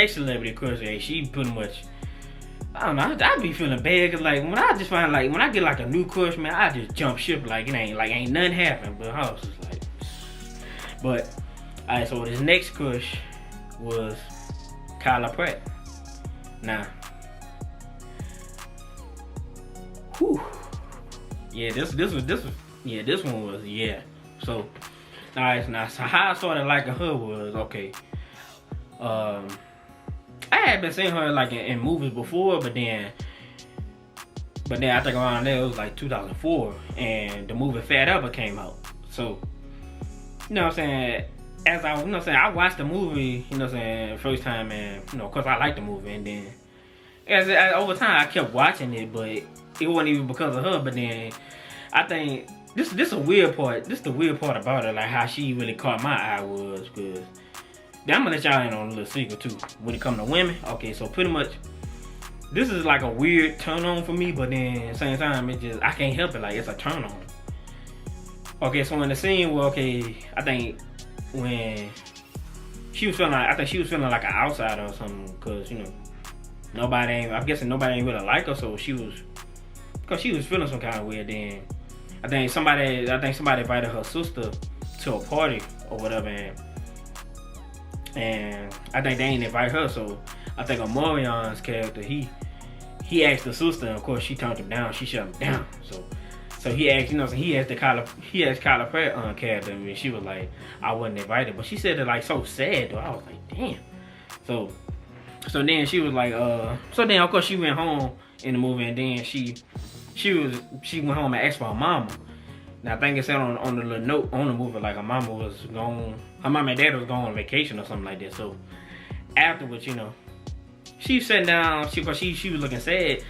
next celebrity crush, she pretty much, I don't know, I be feeling bad, cause like when I just find like when I get like a new crush, man, I just jump ship like it ain't nothing happened. But I was just like, but alright, so this next crush was Kyla Pratt. Now, whew, yeah, this one was So, alright, now so how I started liking her was okay. I had been seeing her like in movies before, but then I think around there it was like 2004, and the movie Fat Albert came out. So, you know what I'm saying? As I, you know what I'm saying, I watched the movie, you know what I'm saying, first time, and you know, cause I liked the movie, and then as over time I kept watching it, but it wasn't even because of her. But then I think this a weird part. This the weird part about it, like how she really caught my eye was, cause then I'm gonna let y'all in on a little secret too. When it comes to women, okay, so pretty much this is like a weird turn on for me, but then at the same time it just I can't help it, like it's a turn on. Okay, so in the scene where I think when she was feeling like, I think she was feeling like an outsider or something, cause you know I'm guessing nobody ain't really like her, so she was feeling some kind of weird. Then I think somebody invited her sister to a party or whatever, and I think they ain't invite her, so I think Omarion's character, he asked the sister, and of course she turned him down, she shut him down. So he asked, you know, he asked Kyla Pratt character, and she was like, I wasn't invited, but she said it like so sad though. I was like, damn. So then she was like, so then of course she went home in the movie, and then she went home and asked for her mama. Now I think it said on the little note on the movie, like her mama was gone, her mama and dad was going on vacation or something like that. So afterwards, you know, she sat down, she was looking sad.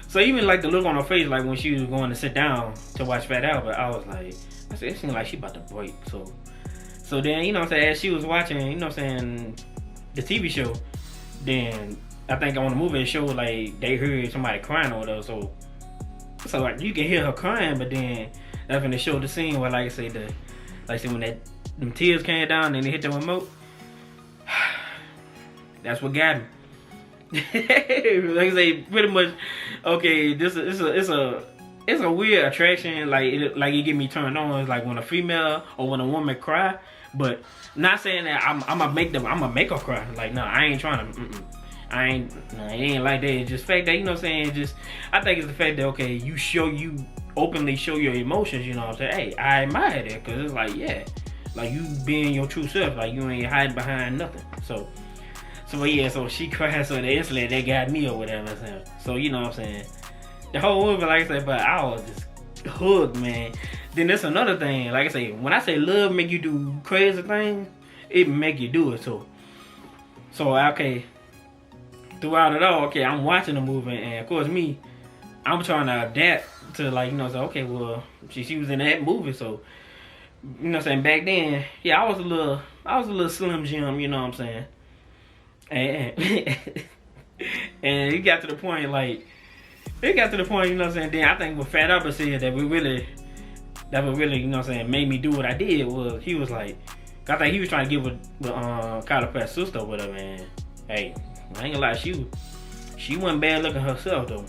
So even like the look on her face, like when she was going to sit down to watch Fat Albert, I was like, I said, it seemed like she about to break. So then, you know what I'm saying, as she was watching, you know what I'm saying, the TV show, then I think on the movie it showed like they heard somebody crying or whatever. So like you can hear her crying, but then that's when they showed the scene where like I say when them tears came down and they hit the remote. That's what got me. Like I say, pretty much. Okay, it's a weird attraction. Like it get me turned on. It's like when a female or when a woman cry. But not saying that I'm gonna make her cry. Like no, I ain't trying to. It ain't like that. It's just fact that, you know what I'm saying. I think it's the fact that you openly show your emotions. You know what I'm saying. Hey, I admire that, because it's like, yeah, like you being your true self. Like you ain't hiding behind nothing. So yeah, so she cried, so the instantly that got me or whatever. So you know what I'm saying. The whole movie, like I said, but I was just hooked, man. Then there's another thing, like I say, when I say love make you do crazy things, it make you do it too. So okay, throughout it all, okay, I'm watching the movie, and of course I'm trying to adapt to, like, you know, so okay, well, she was in that movie, so you know what I'm saying. Back then, yeah, I was a little Slim Jim, you know what I'm saying. And it got to the point, you know what I'm saying. Then I think what Fat Albert said that would really, you know what I'm saying, made me do what I did was, he was like, I think he was trying to get with Kyla Pratt's sister or whatever, man. Hey, I ain't gonna lie, she wasn't bad looking herself though.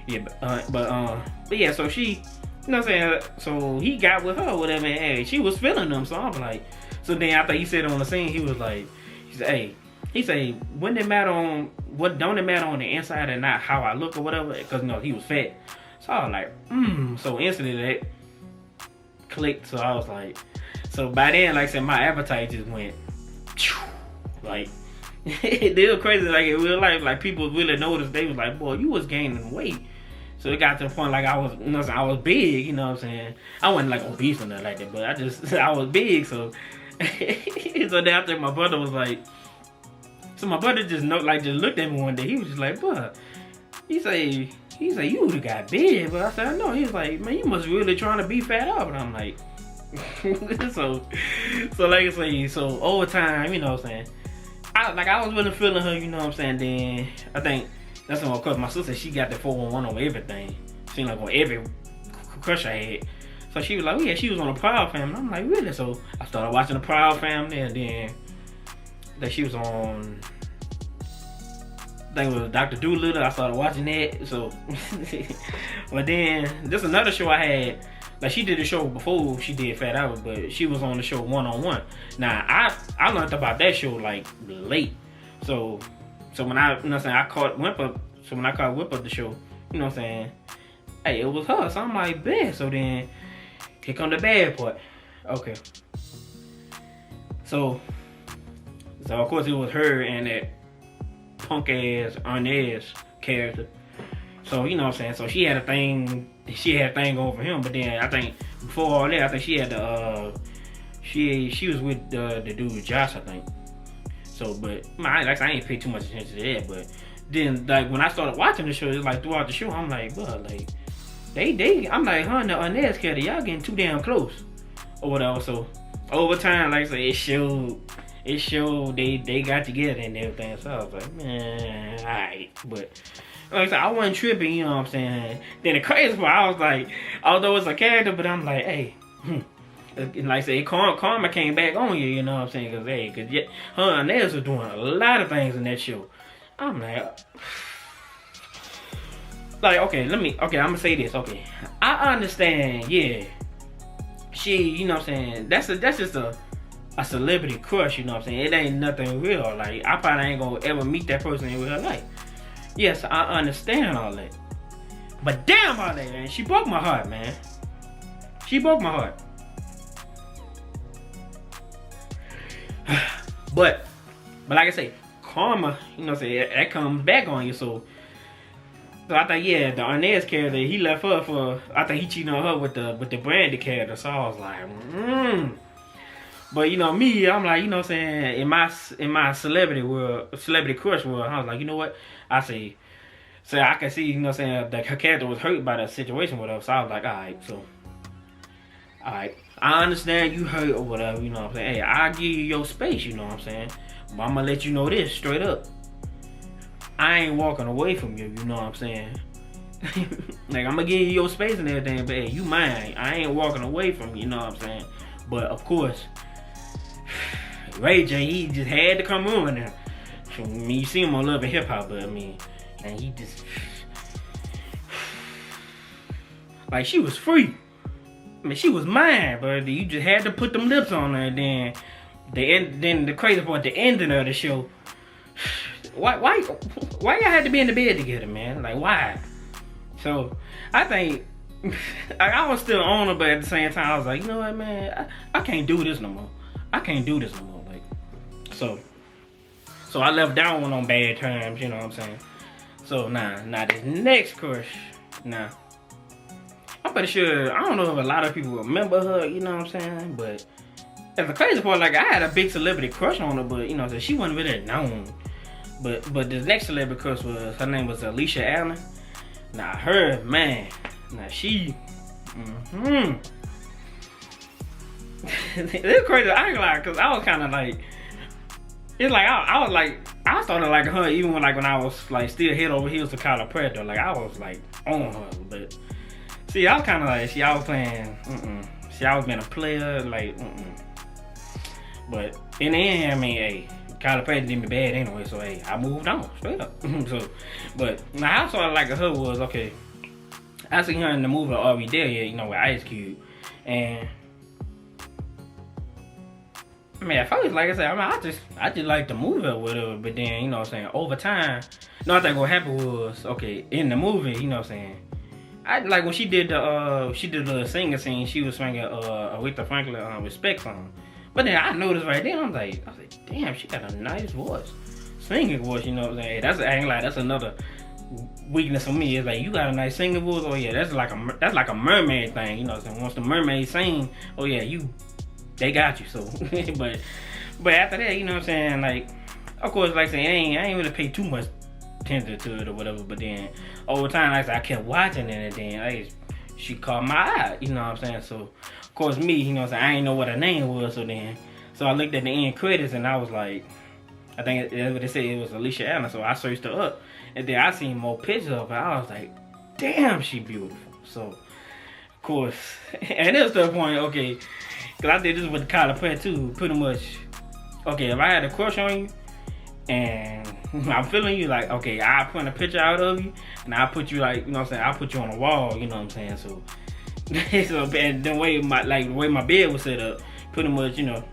Yeah, but yeah, so she, you know what I'm saying, so he got with her or whatever, and hey, she was feeling them, so I'm like, so then after he said on the scene, he was like, he said, hey, don't it matter on the inside and not how I look or whatever, because, you know, he was fat. So I was like, so instantly that clicked. So I was like, so by then, like I said, my appetite just went, like, they were crazy, like in real life, like people really noticed. They was like, boy, you was gaining weight. So it got to the point, like I was, you know, I was big, you know what I'm saying. I wasn't like obese or nothing like that, but I was big, so. So then after my brother was like, so my brother just looked at me one day. He was just like, "Bruh," he say you would've got big, but I said, "No." He was like, "Man, you must really trying to be fat up," and I'm like, so like I say, so over time, you know what I'm saying, I was really feeling her, you know what I'm saying. Then I think that's when, of course, my sister, she got the 411 on everything. Seemed like on every crush I had. So she was like, oh yeah, she was on the Proud Family. I'm like, really? So I started watching the Proud Family, and then that she was on. I think it was Dr. Doolittle. I started watching that. So, but then there's another show I had. Like she did a show before she did Fat Albert, but she was on the show One-on-One. Now I learned about that show like late. So when I, you know what I'm saying, I caught Whimper. So when I caught Whimper the show, you know what I'm saying, hey, it was her. So I'm like, bad. So then here come the bad part. Okay. So of course it was her and that punk ass Arnaz character. So you know what I'm saying. So she had a thing going for him. But then I think before all that, I think she had the she was with the dude Josh, I think. So, but I ain't pay too much attention to that. But then like when I started watching the show, it's like throughout the show, I'm like, bro, like I'm like, huh, the Arnaz character, y'all getting too damn close or whatever. So over time, like I say, it showed they got together and everything. So I was like, man, alright. But like I said, I wasn't tripping, you know what I'm saying. Then the crazy part, I was like, although it's a character, but I'm like, hey, like I say, karma came back on you, you know what I'm saying? Cause her and Nez was doing a lot of things in that show. I'm like, okay, I'm gonna say this, okay. I understand, yeah. She, you know what I'm saying, that's just a celebrity crush, you know what I'm saying? It ain't nothing real. Like, I probably ain't gonna ever meet that person in real life. Yes, I understand all that. But damn all that, man. She broke my heart, man. She broke my heart. But like I say, karma, you know what I'm saying, that comes back on you. So I think, yeah, the Arnaz character, he left her for, I think he cheated on her with the Brandy character. So I was like, But you know me, I'm like, you know what I'm saying, in my celebrity crush world, I was like, you know what? I say I can see, you know what I'm saying, that her character was hurt by the situation with her. So I was like, alright, I understand you hurt or whatever, you know what I'm saying. Hey, I'll give you your space, you know what I'm saying. But I'm gonna let you know this straight up. I ain't walking away from you, you know what I'm saying. Like, I'm gonna give you your space and everything, but hey, you mine. I ain't walking away from you, you know what I'm saying. But of course, Ray J, he just had to come on now. I mean, you see him on Love and Hip Hop, but I mean, and he just, like, she was free. I mean, she was mine, but you just had to put them lips on her. And then the crazy part, the ending of the show. Why y'all had to be in the bed together, man? Like, why? So I think I was still on her, but at the same time, I was like, you know what, man, I can't do this no more. Like, so I left that one on bad terms, you know what I'm saying? So now this next crush, I'm pretty sure, I don't know if a lot of people remember her, you know what I'm saying? But that's the crazy part, like, I had a big celebrity crush on her, but, you know, so she wasn't really known. But the next celebrity crush her name was Alicia Allen. Now, her, man, she, it's crazy, I ain't gonna lie, because I was kind of like, it's like, I started liking her even when I was, like, still head over heels to Kyla Pratt, like, I was, like, on her, but, see, I was kind of like, I was playing, see, I was being a player, like, but, in the end, I mean, hey, Kyla Pratt did me bad anyway, so, hey, I moved on, straight up, so, but, now, I started liking her was, okay, I seen her in the movie Are We There Yet, you know, with Ice Cube, and, I mean, at first, like I said, I just like the movie or whatever, but then, you know what I'm saying, over time, I think what happened was, okay, in the movie, you know what I'm saying, I like when she did the singing scene, she was singing Aretha Franklin Respect song. But then I noticed right then, I was like, damn, she got a nice voice. Singing voice, you know what I'm saying? That's another weakness for me. It's like, you got a nice singing voice, oh yeah, that's like a mermaid thing, you know what I'm saying? Once the mermaid sing, oh yeah, they got you, so but after that, you know what I'm saying, like, of course, like I say, I ain't really pay too much attention to it or whatever, but then over time, like I said, I kept watching it, and then she caught my eye, you know what I'm saying, so of course me, you know what I'm saying, I ain't know what her name was, so I looked at the end credits, and I was like, I think that's what they said, it was Alicia Allen, so I searched her up, and then I seen more pictures of her, I was like, damn, she beautiful, so of course, and it was to the point, okay, because I did this with Kyla Pratt too, pretty much okay, if I had a crush on you and I'm feeling you, like, okay, I'll print a picture out of you and I'll put you, like, you know what I'm saying, I'll put you on a wall, you know what I'm saying? So, so and the way my bed was set up, pretty much, you know,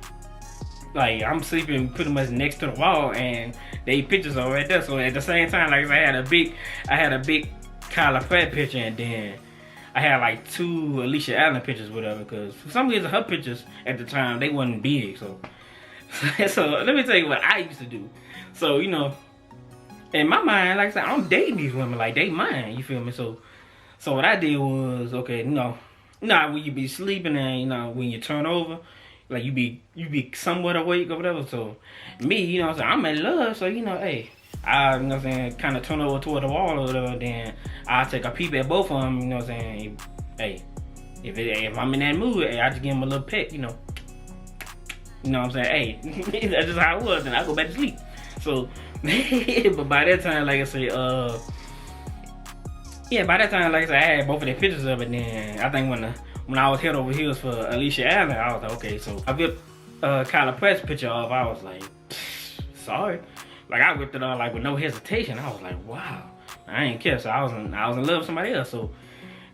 like I'm sleeping pretty much next to the wall and they pictures are right there. So at the same time, like I had a big Kyla Pratt picture, and then I had like 2 Alicia Allen pictures, whatever, because for some reason her pictures at the time, they wasn't big. So so let me tell you what I used to do. So, you know, in my mind, like I said, I'm dating these women like they mine, you feel me? So what I did was, okay, you know, when you be sleeping and, you know, when you turn over, like you be somewhat awake or whatever. So me, you know what I'm saying, I'm in love, so, you know, hey, I, you know what I'm saying, kind of turn over toward the wall or whatever, then I'll take a peep at both of them, you know what I'm saying. Hey, if I'm in that mood, hey, I just give them a little peck, you know. You know what I'm saying? Hey, that's just how it was, and I go back to sleep. So, but by that time, like I said, by that time, like I said, I had both of their pictures of it. Then I think when I was head over heels for Alicia Allen, I was like, okay. So I ripped Kyla Pratt's picture off. I was like, sorry. Like I ripped it off like with no hesitation. I was like, wow. I ain't care. So I was in love with somebody else. So, you know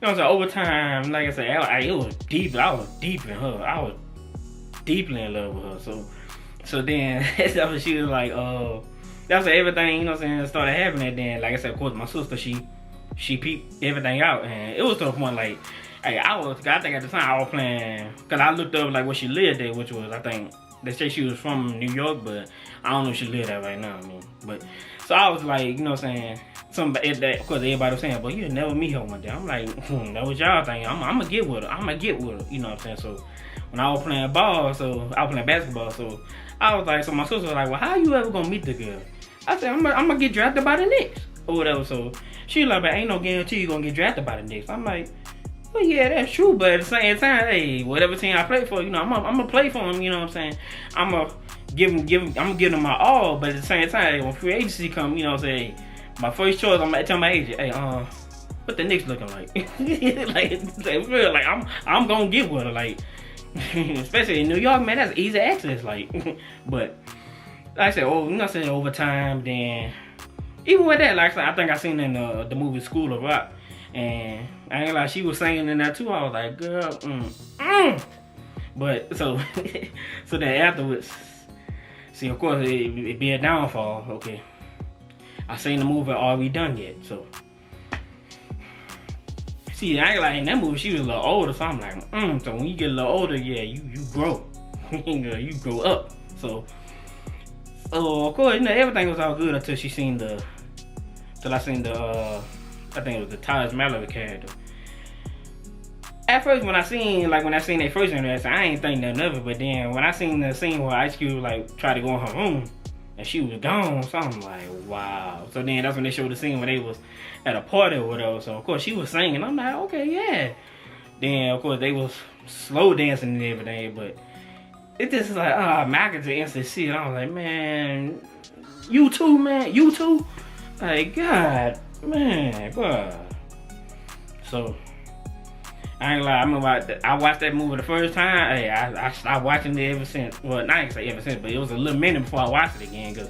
what I'm saying? Over time, like I said, it was deep. I was deep in her. I was deeply in love with her. So then that's when she was like, that's when everything, you know what I'm saying, started happening. And then, like I said, of course, my sister, she peeped everything out, and it was to the point like, hey, I think at the time I was playing, cause I looked up like where she lived at, which was, I think they say she was from New York, but I don't know if she lived there right now. I mean, but so I was like, you know what I'm saying, of course everybody was saying, but you'll never meet her one day. I'm like, that was y'all thing. I'm gonna get with her. You know what I'm saying? So when I was playing ball, so I was playing basketball, so I was like, so my sister was like, well, how you ever gonna meet the girl? I said, I'm gonna get drafted by the Knicks or whatever. So she was like, but ain't no guarantee you gonna get drafted by the Knicks. I'm like, well, yeah, that's true, but at the same time, hey, whatever team I play for, you know, I'm gonna play for them. You know what I'm saying? I'm gonna give them my all, but at the same time, when free agency come, you know what I'm saying, my first choice, I'm gonna tell my agent, hey, what the Knicks looking like? like real, like I'm gonna get with her, like. Especially in New York, man, that's easy access, like. But like I said, you know what I'm saying, over time, then even with that, like I said, I think I seen in the movie School of Rock, and I ain't like she was singing in that too. I was like, girl, But so so then afterwards, see, of course it be a downfall. Okay, I seen the movie Are We Done Yet? So see, I ain't like in that movie she was a little older, so I'm like, so when you get a little older, yeah, you grow. You grow up. So of course, you know, everything was all good until I seen the I think it was the Taj Mallory character. At first, when I seen their first interaction, I ain't think nothing of it. But then when I seen the scene where Ice Cube like tried to go in her room and she was gone, so I'm like, wow. So then that's when they showed the scene when they was at a party or whatever. So of course she was singing. I'm like, okay, yeah. Then of course they was slow dancing and everything, but it just is like, I could just instantly see it. I was like, man, you too, man, you too. Like, God, man, bro. So I ain't lie. I remember I watched that movie the first time. Hey, I stopped watching it ever since. Well, not say ever since, but it was a little minute before I watched it again. Cause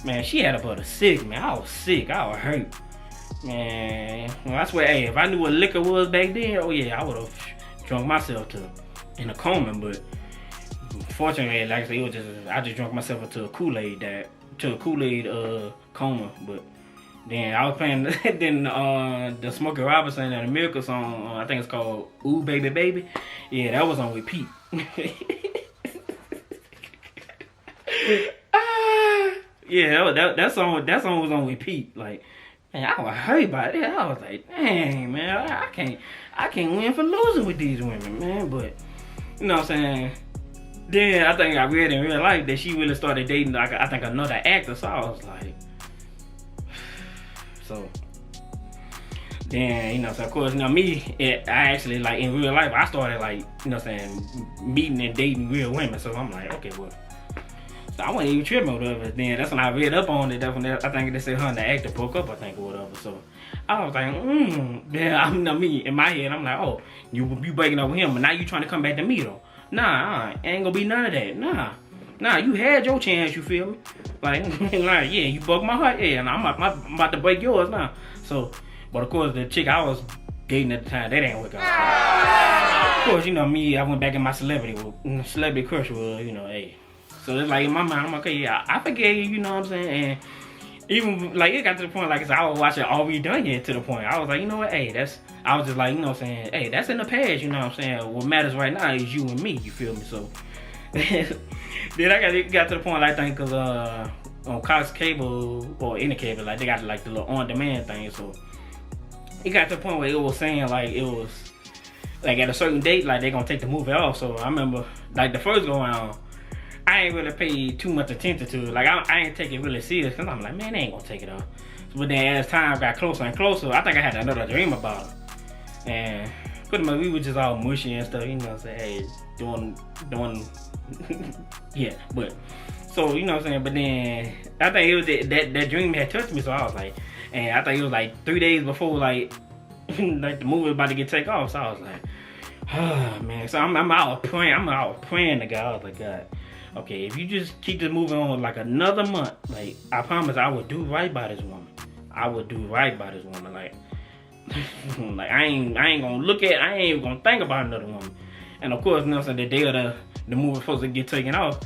man, she had about a sick, man. I was sick. I was hurt. Man, well, I swear, hey, if I knew what liquor was back then, oh yeah, I would have drunk myself in a coma. But fortunately, like I said, it was I just drunk myself into a Kool-Aid coma. But then I was playing the Smokey Robinson and the Miracle song. I think it's called "Ooh Baby Baby." Yeah, that was on repeat. Yeah, that song was on repeat. Like, man, I was hurt by that. I was like, dang, man, I can't win for losing with these women, man. But you know what I'm saying? Then I think I read in real life that she really started dating, like, I think another actor. So I was like, so then, you know, so of course, you know, I actually, like, in real life, I started, like, you know what I'm saying, meeting and dating real women. So I'm like, okay, well, so I wasn't even tripping or whatever. Then that's when I read up on it. That's when I think they said her and the actor broke up, I think, or whatever. So I was like, then I'm not me. In my head, I'm like, oh, you breaking up with him, but now you trying to come back to me, though. Nah, ain't gonna be none of that. Nah. Nah, you had your chance, you feel me? Like, like yeah, you broke my heart, yeah, and I'm about to break yours now. So, but of course, the chick I was dating at the time, that ain't work out. Of course, you know me, I went back in my celebrity crush was, you know, hey. So it's like in my mind, I'm like, okay, yeah, I forgave you, you know what I'm saying? And even like it got to the point, like I said, I was watching All We Done Yet to the point. I was like, you know what, hey, I was just like, you know what I'm saying, hey, that's in the past, you know what I'm saying? What matters right now is you and me, you feel me? So then I got to the point, I think, cause on Cox Cable or any cable, like they got like the little on-demand thing. So it got to the point where it was saying like it was like at a certain date, like they gonna take the movie off. So I remember like the first go on, I ain't really paid too much attention to it. Like I ain't take it really serious, cause I'm like, man, they ain't gonna take it off. But then as time got closer and closer, I think I had another dream about it. And pretty much we were just all mushy and stuff, you know what I'm saying? Hey, doing yeah, but so you know what I'm saying, but then I think it was that dream had touched me, so I was like, and I think it was like 3 days before like like the movie was about to get taken off, so I was like, oh man. So I'm out praying to God. I was like, God, okay, if you just keep this movie on like another month, like I promise I will do right by this woman. I will do right by this woman. Like like I ain't even gonna think about another woman. And of course, you know what I'm saying, the day of the movie supposed to get taken off,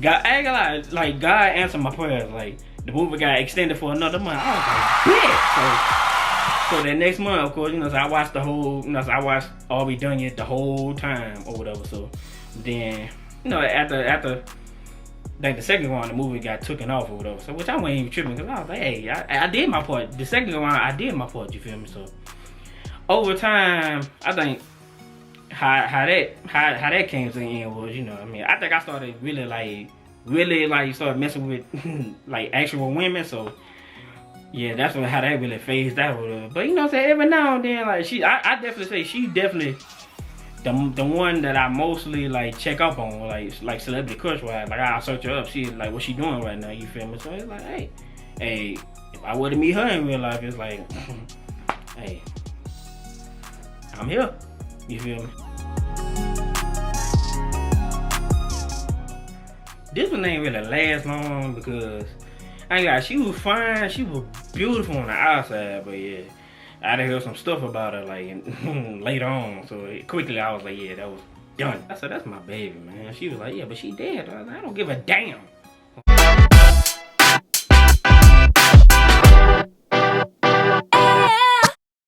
God, I ain't gonna lie, like God answered my prayers. Like the movie got extended for another month. I was like, yeah. So that next month, of course, you know, so I watched the whole, you know, so I watched All We Done Yet the whole time or whatever. So then, you know, after like the second one, the movie got taken off or whatever. So which I wasn't even tripping because I was like, hey, I did my part. The second one, I did my part. You feel me? So over time, I think how that came to the end was, you know, I mean, I think I started really started messing with like actual women. So yeah, that's how that really phased out with her. But you know what I'm saying, every now and then, like I definitely say she definitely the one that I mostly like check up on, like celebrity crush wise. Like I search her up, see like what she doing right now, you feel me? So it's like, hey, if I were to meet her in real life, it's like hey, I'm here. You feel me? This one ain't really last long because she was fine, she was beautiful on the outside, but yeah, I done heard some stuff about her like later on. So quickly I was like, yeah, that was done. I said, that's my baby, man. She was like, yeah, but she dead. I was like, I don't give a damn.